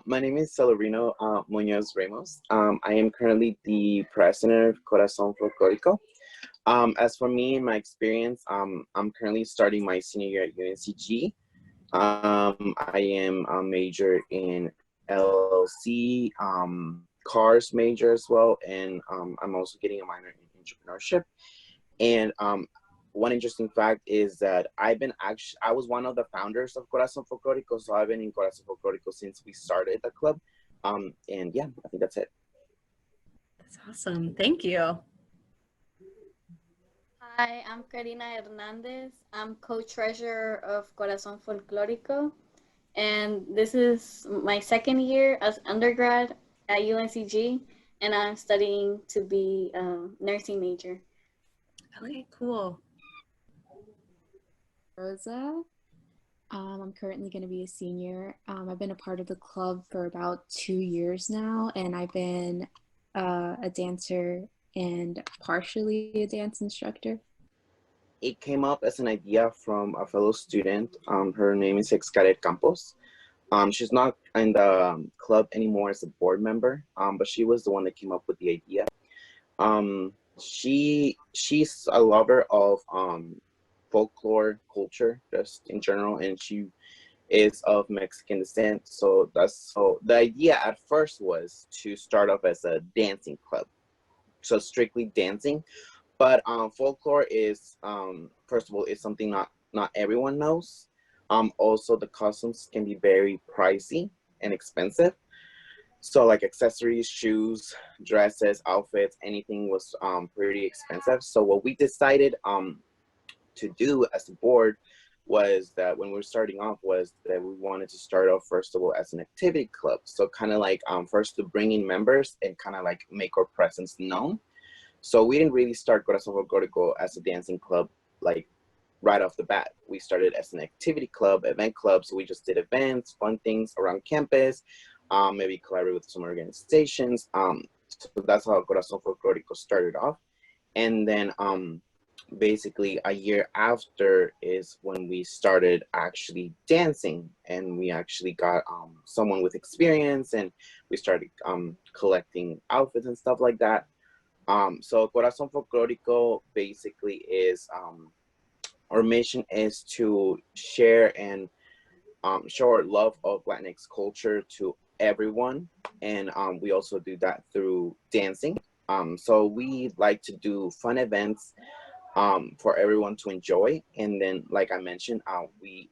My name is Celerino Munoz Ramos. I am currently the president of Corazón Folklorico. As for me and my experience, I'm currently starting my senior year at UNCG. I am a major in LLC, cars major as well, and I'm also getting a minor in entrepreneurship. And one interesting fact is that I was one of the founders of Corazón Folklorico, so I've been in Corazón Folklorico since we started the club. And yeah, I think that's it. That's awesome. Thank you. Hi, I'm Karina Hernandez. I'm co-treasurer of Corazón Folklorico, and this is my second year as undergrad at UNCG, and I'm studying to be a nursing major. Okay, cool. Rosa. I'm currently going to be a senior. I've been a part of the club for about 2 years now, and I've been a dancer and partially a dance instructor. It came up as an idea from a fellow student. Her name is Excaret Campos. She's not in the club anymore as a board member, but she was the one that came up with the idea. She's a lover of folklore culture just in general, and she is of Mexican descent. So the idea at first was to start off as a dancing club, so strictly dancing. But folklore is first of all, is something not everyone knows. Also, the costumes can be very pricey and expensive. So like accessories, shoes, dresses, outfits, anything was pretty expensive. So what we decided to do as a board was that when we were starting off was that we wanted to start off first of all as an activity club. So kind of like first to bring in members and kind of like make our presence known. So we didn't really start Corazón Folklorico as a dancing club like right off the bat. We started as an activity club, event club. So we just did events, fun things around campus, maybe collaborate with some organizations. So that's how Corazón Folklorico started off. And then basically a year after is when we started actually dancing, and we actually got someone with experience, and we started collecting outfits and stuff like that. So Corazón Folklorico basically is our mission is to share and show our love of Latinx culture to everyone, and we also do that through dancing. So we like to do fun events for everyone to enjoy. And then, like I mentioned, we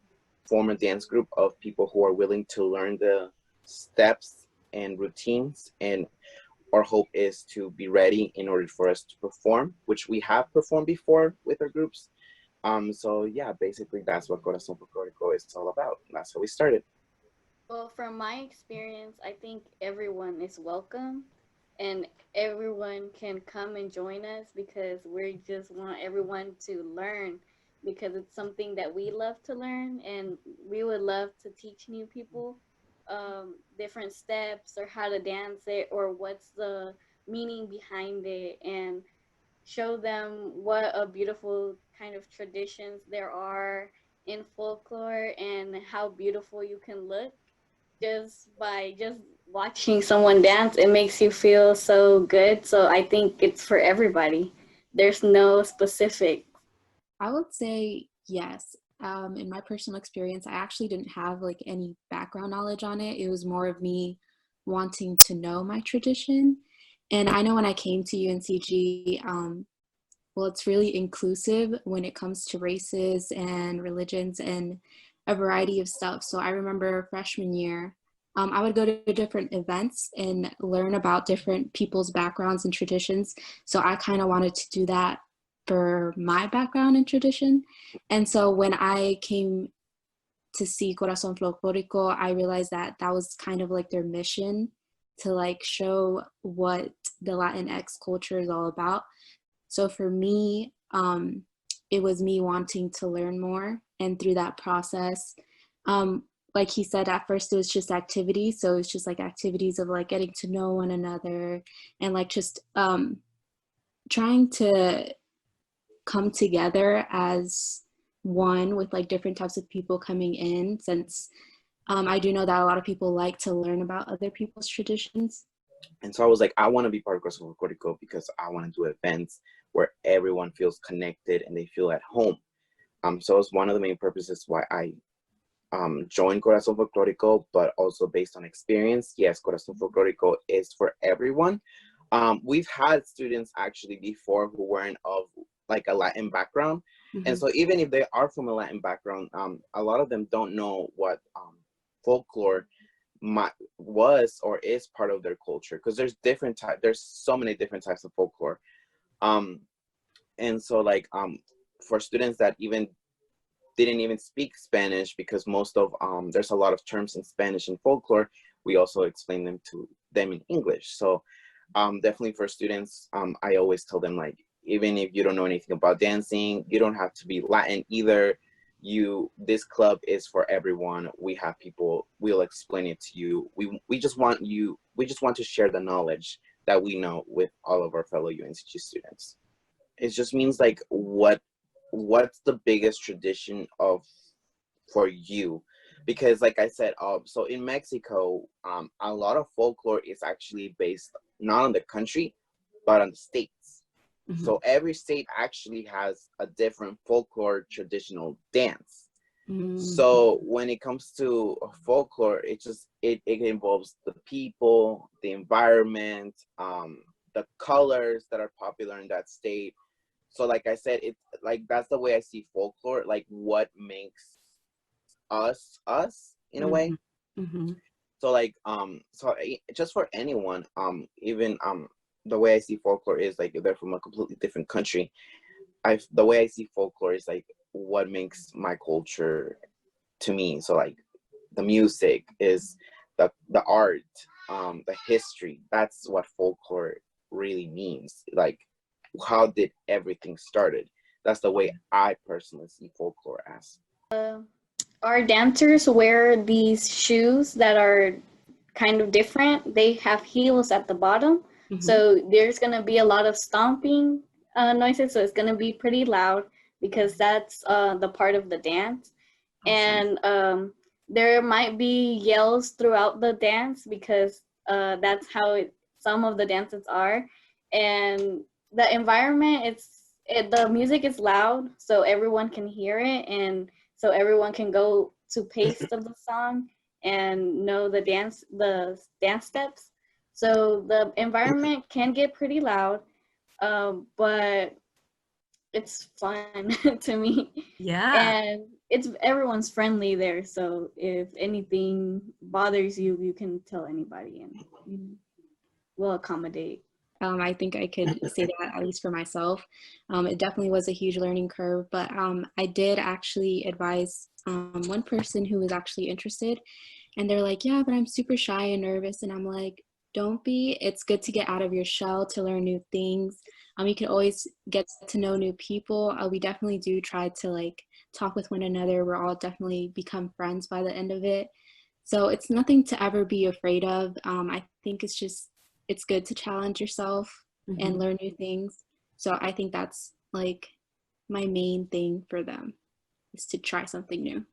form a dance group of people who are willing to learn the steps and routines. And our hope is to be ready in order for us to perform, which we have performed before with our groups. So yeah, basically that's what Corazón Folklorico is all about. That's how we started. Well, from my experience, I think everyone is welcome and everyone can come and join us because we just want everyone to learn because it's something that we love to learn and we would love to teach new people different steps or how to dance it or what's the meaning behind it and show them what a beautiful kind of traditions there are in folklore and how beautiful you can look just by just watching someone dance. It makes you feel so good. So I think it's for everybody. There's no specific. I would say yes. In my personal experience, I actually didn't have like any background knowledge on it. It was more of me wanting to know my tradition. And I know when I came to UNCG, well, it's really inclusive when it comes to races and religions and a variety of stuff. So I remember freshman year, I would go to different events and learn about different people's backgrounds and traditions. So I kind of wanted to do that for my background and tradition. And so when I came to see Corazón Folklorico, I realized that that was kind of like their mission to like show what the Latinx culture is all about. So for me, it was me wanting to learn more. And through that process, like he said, at first it was just activities. So it's just like activities of like getting to know one another and like just trying to come together as one with like different types of people coming in since I do know that a lot of people like to learn about other people's traditions. And so I was like, I want to be part of Corazón Folklorico because I want to do events where everyone feels connected and they feel at home. So it's one of the main purposes why I joined Corazón Folklorico, but also based on experience. Yes, Corazón Folklorico is for everyone. We've had students actually before who weren't of like a Latin background. And so even if they are from a Latin background, a lot of them don't know what folklore was or is part of their culture, because there's so many different types of folklore. And so like for students that even didn't even speak Spanish, because most of there's a lot of terms in Spanish in folklore, we also explain them to them in English. So definitely for students, I always tell them, like, even if you don't know anything about dancing, you don't have to be Latin either. This club is for everyone. We have people, we'll explain it to you. We just want to share the knowledge that we know with all of our fellow UNCG students. It just means like what's the biggest tradition for you, because like I said, so in Mexico, a lot of folklore is actually based not on the country but on the states. So every state actually has a different folklore traditional dance. So when it comes to folklore, it involves the people, the environment, the colors that are popular in that state. So like I said, it's like, that's the way I see folklore, like what makes us in a way. So like just for anyone, even the way I see folklore is like, if they're from a completely different country, the way I see folklore is like what makes my culture to me. So like the music is the art, the history. That's what folklore really means. Like, how did everything started? That's the way I personally see folklore as. Our dancers wear these shoes that are kind of different. They have heels at the bottom. So there's going to be a lot of stomping noises. So it's going to be pretty loud because that's the part of the dance. Awesome. And there might be yells throughout the dance because that's how some of the dances are. And the environment, the music is loud, so everyone can hear it. And so everyone can go to pace of the song and know the dance steps. So the environment can get pretty loud, but it's fun to me. Yeah. And everyone's friendly there. So if anything bothers you, you can tell anybody and we'll accommodate. I think I could say that, at least for myself. It definitely was a huge learning curve, but I did actually advise one person who was actually interested, and they're like, yeah, but I'm super shy and nervous. And I'm like, don't be. It's good to get out of your shell, to learn new things. You can always get to know new people. We definitely do try to like talk with one another. We're all definitely become friends by the end of it. So it's nothing to ever be afraid of. I think it's good to challenge yourself and learn new things. So I think that's like my main thing for them, is to try something new.